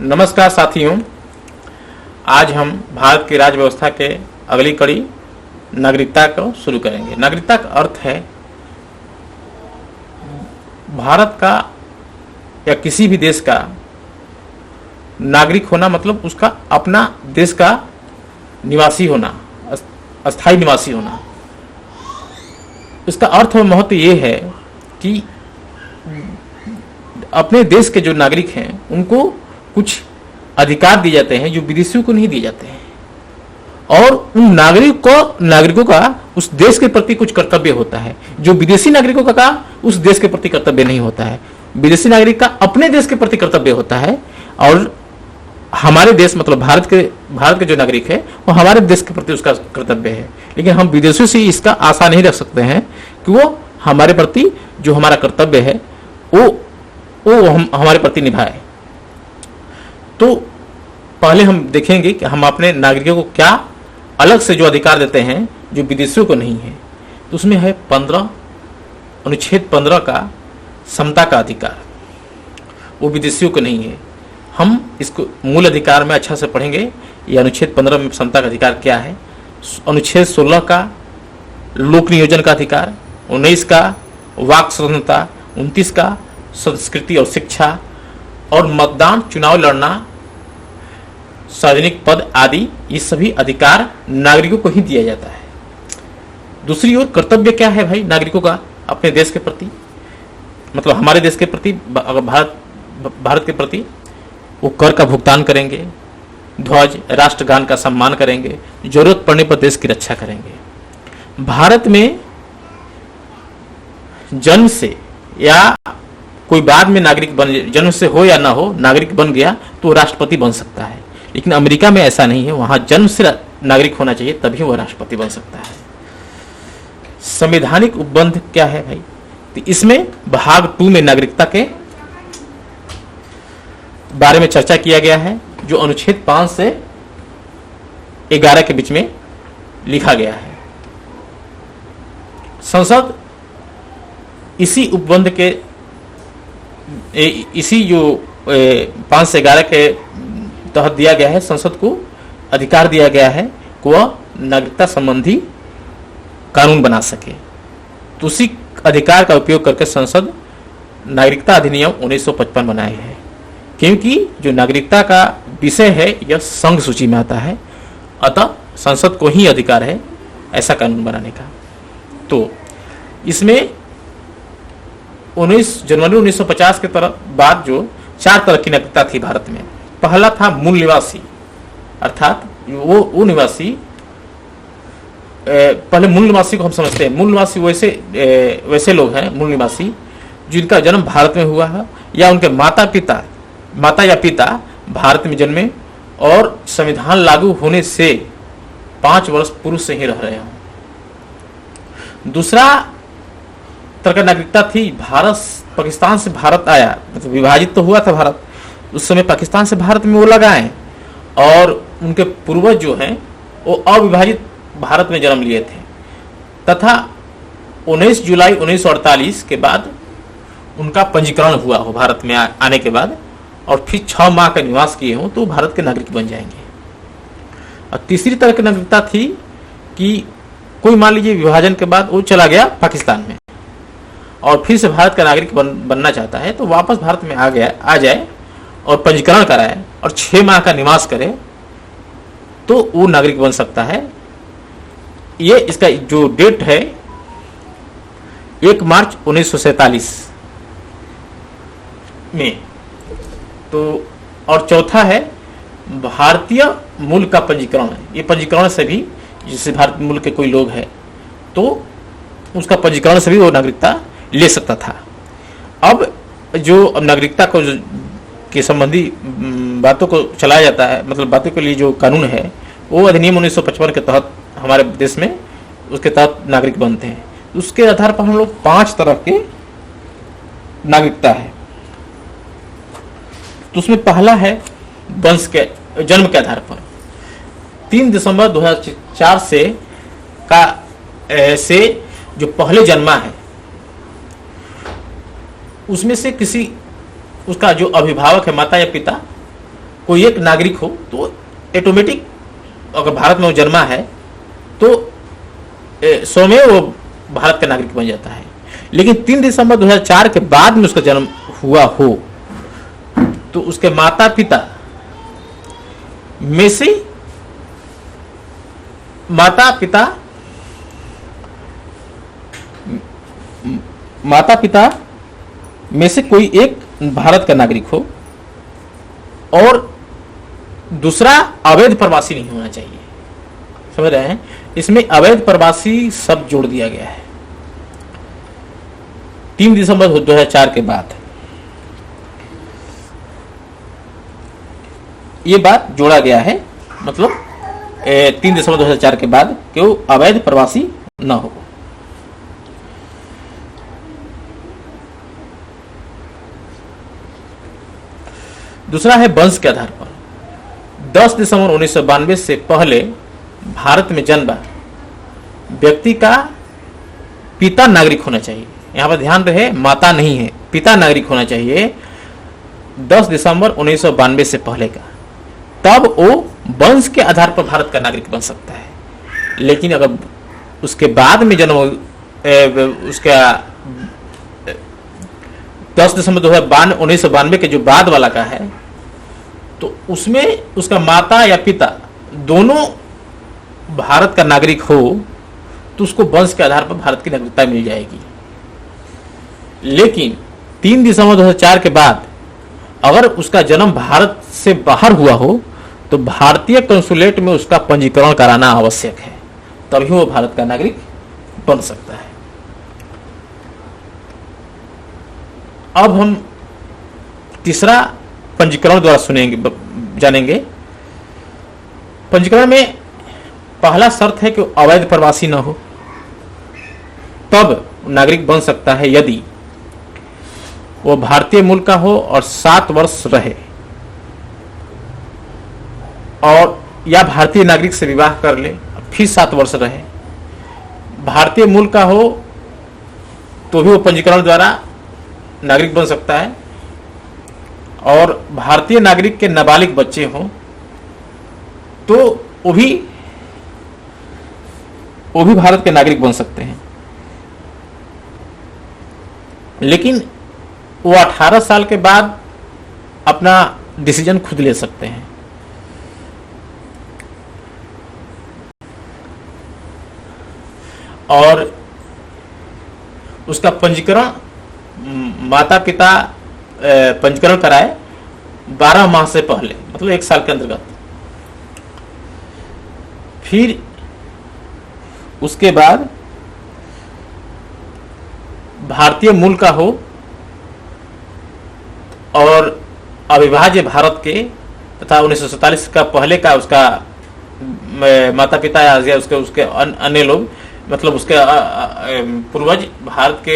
नमस्कार साथियों, आज हम भारत की राज्य व्यवस्था के अगली कड़ी नागरिकता को शुरू करेंगे। नागरिकता का अर्थ है भारत का या किसी भी देश का नागरिक होना, मतलब उसका अपना देश का निवासी होना, अस्थायी निवासी होना। इसका अर्थ और महत्व ये है कि अपने देश के जो नागरिक हैं उनको कुछ अधिकार दिए जाते हैं जो विदेशियों को नहीं दिए जाते हैं, और उन नागरिकों का उस देश के प्रति कुछ कर्तव्य होता है जो विदेशी नागरिकों का उस देश के प्रति कर्तव्य नहीं होता है। विदेशी नागरिक का अपने देश के प्रति कर्तव्य होता है, और हमारे देश मतलब भारत के जो नागरिक है वो हमारे देश के प्रति उसका कर्तव्य है। लेकिन हम विदेशों से इसका आशा नहीं रख सकते हैं कि वो हमारे प्रति जो हमारा कर्तव्य है वो हमारे प्रति निभाए। तो पहले हम देखेंगे कि हम अपने नागरिकों को क्या अलग से जो अधिकार देते हैं जो विदेशियों को नहीं है। तो उसमें है अनुच्छेद 15 का समता का अधिकार, वो विदेशियों को नहीं है। हम इसको मूल अधिकार में अच्छा से पढ़ेंगे। ये अनुच्छेद 15 में समता का अधिकार क्या है। अनुच्छेद 16 का लोक नियोजन का अधिकार, 19 का वाक स्वतंत्रता, 29 का संस्कृति और शिक्षा, और मतदान, चुनाव लड़ना, सार्वजनिक पद आदि, ये सभी अधिकार नागरिकों को ही दिया जाता है। दूसरी ओर कर्तव्य क्या है भाई नागरिकों का अपने देश के प्रति, मतलब हमारे देश के प्रति, अगर भारत के प्रति, वो कर का भुगतान करेंगे, ध्वज राष्ट्रगान का सम्मान करेंगे, जरूरत पड़ने पर देश की रक्षा करेंगे। भारत में जन्म से या कोई बाद में नागरिक बन, जन्म से हो या ना हो, नागरिक बन गया तो वो राष्ट्रपति बन सकता है। लेकिन अमेरिका में ऐसा नहीं है, वहां जन्म से नागरिक होना चाहिए तभी वह राष्ट्रपति बन सकता है। संवैधानिक उपबंध क्या है भाई, तो इसमें भाग 2 में नागरिकता के बारे में चर्चा किया गया है, जो अनुच्छेद 5 से 11 के बीच में लिखा गया है। संसद इसी उपबंध के इसी जो 5 से 11 के तहत दिया गया है, संसद को अधिकार दिया गया है कि वह नागरिकता संबंधी कानून बना सके। तो उसी अधिकार का उपयोग करके संसद नागरिकता अधिनियम 1955 बनाए है, क्योंकि जो नागरिकता का विषय है यह संघ सूची में आता है, अतः संसद को ही अधिकार है ऐसा कानून बनाने का। तो इसमें 19 जनवरी 1950 के बाद जो 4 तरह की नागरिकता थी भारत में। पहला था मूल निवासी, अर्थात वो निवासी, पहले मूल निवासी को हम समझते हैं। मूल निवासी वैसे लोग हैं, मूल निवासी जिनका जन्म भारत में हुआ है या उनके माता या पिता भारत में जन्मे और संविधान लागू होने से 5 वर्ष पूर्व से ही रह रहे हों। दूसरा तरह का नागरिकता थी पाकिस्तान से भारत आया, मतलब विभाजित तो हुआ था भारत, उस समय पाकिस्तान से भारत में वो लग आए और उनके पूर्वज जो हैं वो अविभाजित भारत में जन्म लिए थे, तथा 19 जुलाई 1948 के बाद उनका पंजीकरण हुआ हो भारत में आने के बाद, और फिर 6 माह का निवास किए हों तो भारत के नागरिक बन जाएंगे। और तीसरी तरह की नागरिकता थी कि कोई मान लीजिए विभाजन के बाद वो चला गया पाकिस्तान में और फिर से भारत का नागरिक बनना चाहता है, तो वापस भारत में आ जाए और पंजीकरण कराए और 6 माह का निवास करे तो वो नागरिक बन सकता है। ये इसका जो डेट है 1 मार्च 1947 में। तो और चौथा है भारतीय मूल का पंजीकरण। ये पंजीकरण से भी, जैसे भारत मूल के कोई लोग हैं तो उसका पंजीकरण से भी वो नागरिकता ले सकता था। अब जो नागरिकता को के संबंधी बातों को चलाया जाता है, मतलब बातों के लिए जो कानून है वो अधिनियम 1955 के तहत हमारे देश में उसके तहत नागरिक बनते हैं। उसके आधार पर हम लोग 5 तरह के नागरिकता है। तो उसमें पहला है वंश के जन्म के आधार पर। 3 दिसंबर 2004 से जो पहले जन्मा है उसमें से किसी उसका जो अभिभावक है, माता या पिता, कोई एक नागरिक हो तो ऑटोमेटिक अगर भारत में वो जन्मा है तो स्वयं वो भारत का नागरिक बन जाता है। लेकिन 3 दिसंबर 2004 के बाद में उसका जन्म हुआ हो तो उसके माता पिता में से कोई एक भारत का नागरिक हो और दूसरा अवैध प्रवासी नहीं होना चाहिए। समझ रहे हैं? इसमें अवैध प्रवासी शब्द जोड़ दिया गया है 3 दिसंबर 2004 के बाद। ये बात जोड़ा गया है, मतलब 3 दिसंबर 2004 के बाद कि वो अवैध प्रवासी न हो। दूसरा है वंश के आधार पर। 10 दिसंबर 1992 से पहले भारत में जन्मा व्यक्ति का पिता नागरिक होना चाहिए। यहां पर ध्यान रहे, माता नहीं है, पिता नागरिक होना चाहिए 10 दिसंबर 1992 से पहले का। तब वो वंश के आधार पर भारत का नागरिक बन सकता है। लेकिन अगर उसके बाद में जन्म उसका 10 दिसंबर 1992 के जो बाद वाला का है तो उसमें उसका माता या पिता दोनों भारत का नागरिक हो तो उसको वंश के आधार पर भारत की नागरिकता मिल जाएगी। लेकिन 3 दिसंबर 2004 के बाद अगर उसका जन्म भारत से बाहर हुआ हो तो भारतीय कंसुलेट में उसका पंजीकरण कराना आवश्यक है, तभी वो भारत का नागरिक बन सकता है। अब हम तीसरा पंजीकरण द्वारा जानेंगे। पंजीकरण में पहला शर्त है कि अवैध प्रवासी न हो, तब नागरिक बन सकता है यदि वो भारतीय मूल का हो और 7 वर्ष रहे और या भारतीय नागरिक से विवाह कर ले फिर 7 वर्ष रहे। भारतीय मूल का हो तो भी वो पंजीकरण द्वारा नागरिक बन सकता है और भारतीय नागरिक के नाबालिग बच्चे हों तो वो भी भारत के नागरिक बन सकते हैं। लेकिन वो 18 साल के बाद अपना डिसीजन खुद ले सकते हैं। और उसका पंजीकरण माता पिता पंजीकरण कराए 12 माह से पहले, मतलब 1 साल के अंतर्गत। फिर उसके बाद भारतीय मूल का हो और अविभाज्य भारत के तथा 1947 का पहले का उसका माता पिता या उसके अन्य लोग, मतलब उसके पूर्वज भारत के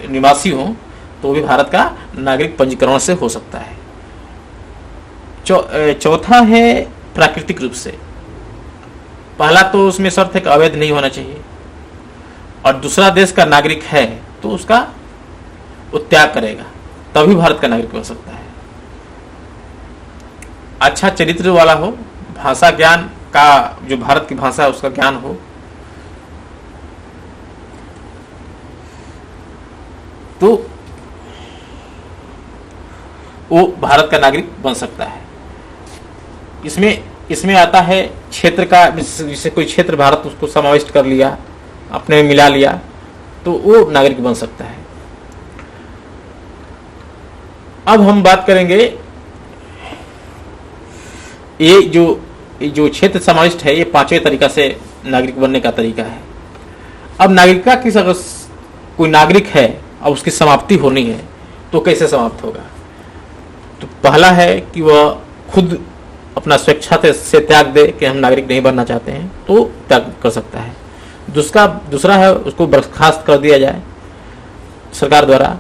निवासी हों तो भी भारत का नागरिक पंजीकरण से हो सकता है। चौथा है प्राकृतिक रूप से। पहला तो उसमें शर्त है कि अवैध नहीं होना चाहिए और दूसरा देश का नागरिक है तो उसका वो त्याग करेगा तभी भारत का नागरिक बन सकता है। अच्छा चरित्र वाला हो, भाषा ज्ञान का, जो भारत की भाषा है उसका ज्ञान हो, तो वो भारत का नागरिक बन सकता है। इसमें आता है क्षेत्र का, जिससे कोई क्षेत्र भारत उसको समाविष्ट कर लिया, अपने में मिला लिया, तो वो नागरिक बन सकता है। अब हम बात करेंगे ये जो क्षेत्र समाविष्ट है, ये 5वें तरीका से नागरिक बनने का तरीका है। अब नागरिकता किस, अगर कोई नागरिक है और उसकी समाप्ति होनी है तो कैसे समाप्त होगा? तो पहला है कि वह खुद अपना स्वेच्छा से त्याग दे कि हम नागरिक नहीं बनना चाहते हैं, तो त्याग कर सकता है। दूसरा है उसको बर्खास्त कर दिया जाए सरकार द्वारा।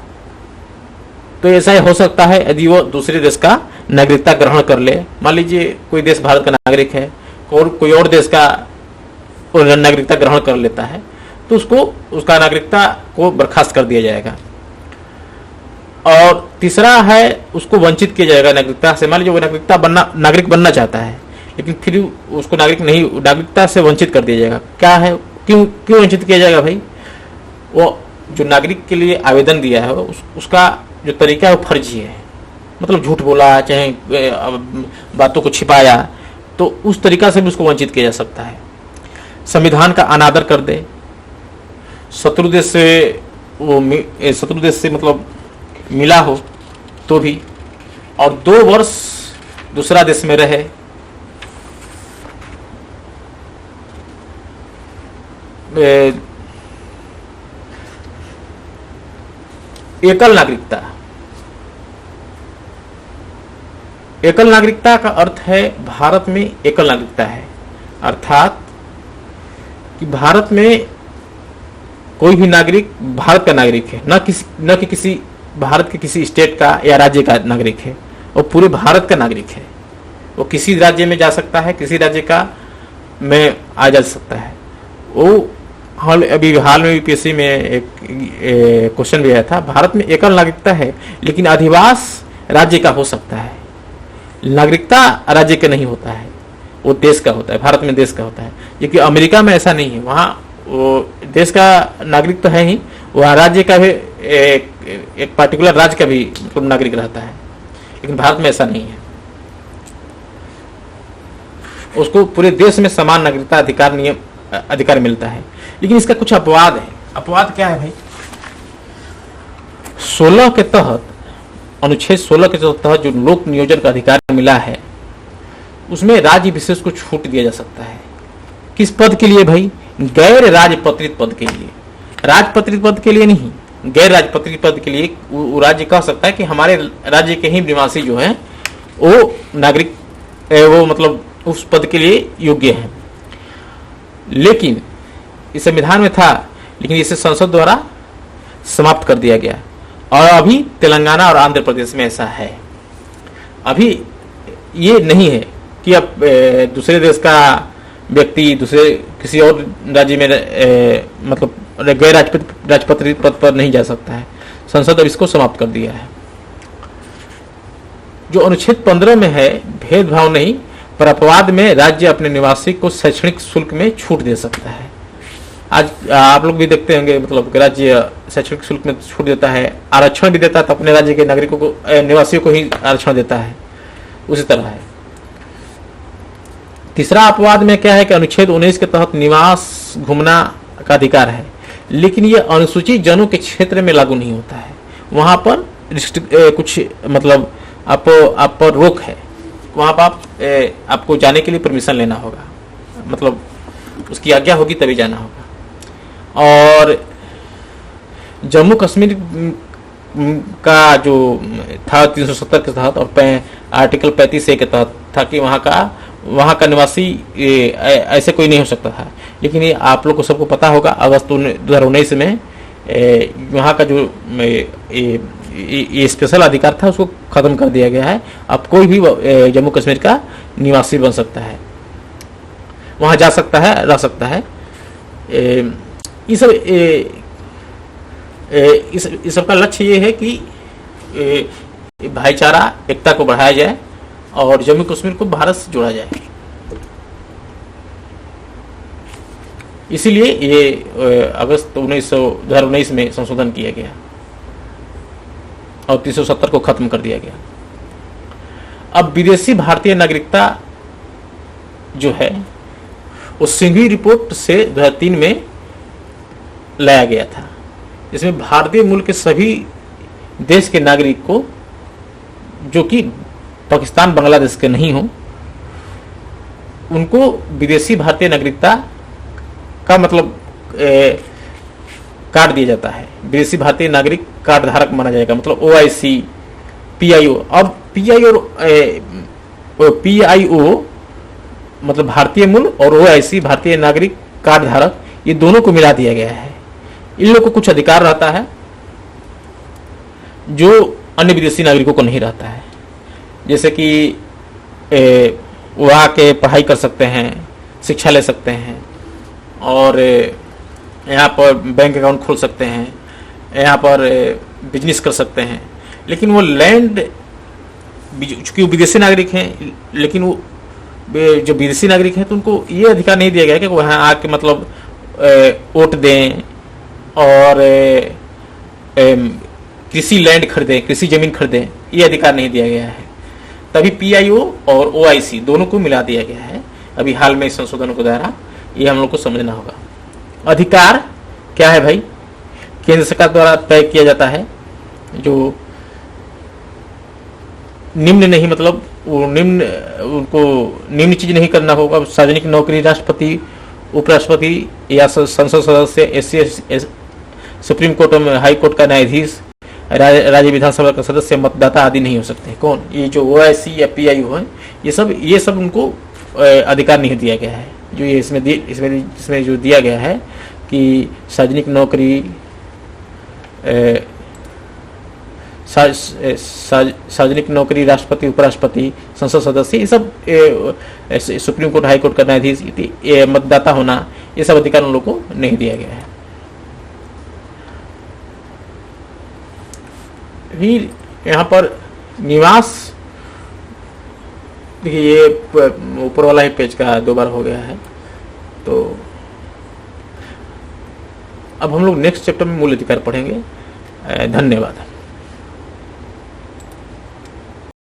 तो ऐसा ही हो सकता है यदि वो दूसरे देश का नागरिकता ग्रहण कर ले। मान लीजिए कोई देश भारत का नागरिक है और कोई और देश का नागरिकता ग्रहण कर लेता है तो उसका नागरिकता को बर्खास्त कर दिया जाएगा। और तीसरा है उसको वंचित किया जाएगा नागरिकता से। मान लीजिए वो नागरिक बनना चाहता है, लेकिन फिर उसको नागरिकता से वंचित कर दिया जाएगा। क्या है, क्यों वंचित किया जाएगा भाई? वो जो नागरिक के लिए आवेदन दिया है उसका जो तरीका है वो फर्जी है, मतलब झूठ बोला, चाहे बातों को छिपाया, तो उस तरीका से भी उसको वंचित किया जा सकता है। संविधान का अनादर कर दे, शत्रु देश से मतलब मिला हो तो भी, और 2 वर्ष दूसरा देश में रहे, एकल नागरिकता का अर्थ है भारत में एकल नागरिकता है, अर्थात कि भारत में कोई भी नागरिक भारत का नागरिक है, न कि किसी भारत के किसी स्टेट का या राज्य का नागरिक है, वो पूरे भारत का नागरिक है। वो किसी राज्य में जा सकता है, किसी राज्य का में आ जा सकता है। वो अभी हाल में यूपीएससी में एक क्वेश्चन भी आया था, भारत में एकल नागरिकता है लेकिन अधिवास राज्य का हो सकता है, नागरिकता राज्य का नहीं होता है, वो देश का होता है, भारत में देश का होता है। जबकि अमेरिका में ऐसा नहीं है, वहाँ वो देश का नागरिक तो है ही, वहाँ राज्य का भी एक पार्टिकुलर राज्य का भी मतलब नागरिक रहता है, लेकिन भारत में ऐसा नहीं है। उसको पूरे देश में समान नागरिकता अधिकार मिलता है। लेकिन इसका कुछ अपवाद है। अपवाद क्या है भाई? 16 के तहत, अनुच्छेद 16 के तहत जो लोक नियोजन का अधिकार मिला है, उसमें राज्य विशेष को छूट दिया जा सकता है। किस पद के लिए भाई? गैर राजपत्रित पद के लिए, राजपत्रित पद के लिए नहीं, गैर राजपत्रित पद के लिए वो राज्य कह सकता है कि हमारे राज्य के ही निवासी जो है वो नागरिक, वो मतलब उस पद के लिए योग्य है। लेकिन इस संविधान में था, लेकिन इसे संसद द्वारा समाप्त कर दिया गया, और अभी तेलंगाना और आंध्र प्रदेश में ऐसा है। अभी ये नहीं है कि अब दूसरे देश का व्यक्ति दूसरे किसी और राज्य में मतलब गैर राजपत्रित पद पर नहीं जा सकता है। संसद अब इसको समाप्त कर दिया है। जो अनुच्छेद 15 में है, भेदभाव नहीं पर अपवाद में राज्य अपने निवासी को शैक्षणिक शुल्क में छूट दे सकता है। आज आप लोग भी देखते होंगे, मतलब राज्य शैक्षणिक शुल्क में छूट देता है, आरक्षण भी देता है, तो अपने राज्य के नागरिकों को, निवासियों को ही आरक्षण देता है। उसी तरह है। तीसरा अपवाद में क्या है कि अनुच्छेद 19 के तहत निवास घूमना का अधिकार है, लेकिन यह अनुसूचित जनों के क्षेत्र में लागू नहीं होता है। वहां पर कुछ मतलब आप पर रोक है, वहां पर आपको जाने के लिए परमिशन लेना होगा, मतलब उसकी आज्ञा होगी तभी जाना होगा। और जम्मू कश्मीर का जो था 370 के तहत और आर्टिकल 35A के तहत था कि वहाँ का निवासी ऐसे कोई नहीं हो सकता था। लेकिन ये आप लोग को सबको पता होगा, अगस्त 2019 में वहाँ का जो ये स्पेशल अधिकार था उसको खत्म कर दिया गया है। अब कोई भी जम्मू कश्मीर का निवासी बन सकता है, वहाँ जा सकता है, रह सकता है। इस सब का लक्ष्य ये है कि भाईचारा, एकता को बढ़ाया जाए और जम्मू कश्मीर को भारत से जोड़ा जाए। इसीलिए ये अगस्त 2019 में संशोधन किया गया और 370 को खत्म कर दिया गया। अब विदेशी भारतीय नागरिकता जो है वो सिंघवी रिपोर्ट से 2003 में लाया गया था, जिसमें भारतीय मूल के सभी देश के नागरिक को, जो कि पाकिस्तान बांग्लादेश के नहीं हो, उनको विदेशी भारतीय नागरिकता का मतलब कार्ड दिया जाता है। विदेशी भारतीय नागरिक कार्ड धारक माना जाएगा, मतलब OIC, PIO। अब PIO मतलब भारतीय मूल और OIC भारतीय नागरिक कार्ड धारक, ये दोनों को मिला दिया गया है। इन लोगों को कुछ अधिकार रहता है जो अन्य विदेशी नागरिकों को नहीं रहता है, जैसे कि वो आके पढ़ाई कर सकते हैं, शिक्षा ले सकते हैं, और यहाँ पर बैंक अकाउंट खोल सकते हैं, यहाँ पर बिजनेस कर सकते हैं। लेकिन वो लैंड, चूंकि वो विदेशी नागरिक हैं, लेकिन वो जो विदेशी नागरिक हैं तो उनको ये अधिकार नहीं दिया गया कि वहाँ आके मतलब वोट दें और कृषि लैंड खरीदें, कृषि जमीन खरीदें, ये अधिकार नहीं दिया गया है। तभी पीआईओ और ओआईसी दोनों को मिला दिया गया है अभी हाल में इस संशोधन के द्वारा। ये हम लोग को समझना होगा। अधिकार क्या है भाई? केंद्र सरकार द्वारा तय किया जाता है, जो निम्न नहीं, मतलब वो निम्न, उनको निम्न चीज नहीं करना होगा। सार्वजनिक नौकरी, राष्ट्रपति, उपराष्ट्रपति या संसद सदस्य, एससी, सुप्रीम कोर्ट में हाई कोर्ट का न्यायाधीश, राज्य विधानसभा का सदस्य, मतदाता आदि नहीं हो सकते। कौन? ये जो ओआईसी या पीआईओ है, ये सब उनको अधिकार नहीं दिया गया है। जो ये इसमें जो दिया गया है कि सार्वजनिक नौकरी, सार्वजनिक नौकरी, राष्ट्रपति, उपराष्ट्रपति, संसद सदस्य, ये सब, सुप्रीम कोर्ट, हाई कोर्ट का न्यायाधीश, मतदाता होना, ये सब अधिकार उन लोगों को नहीं दिया गया है। फिर यहाँ पर निवास, देखिए ये ऊपर वाला ही पेज का 2 बार हो गया है। तो अब हम लोग नेक्स्ट चैप्टर में मूल अधिकार पढ़ेंगे। धन्यवाद।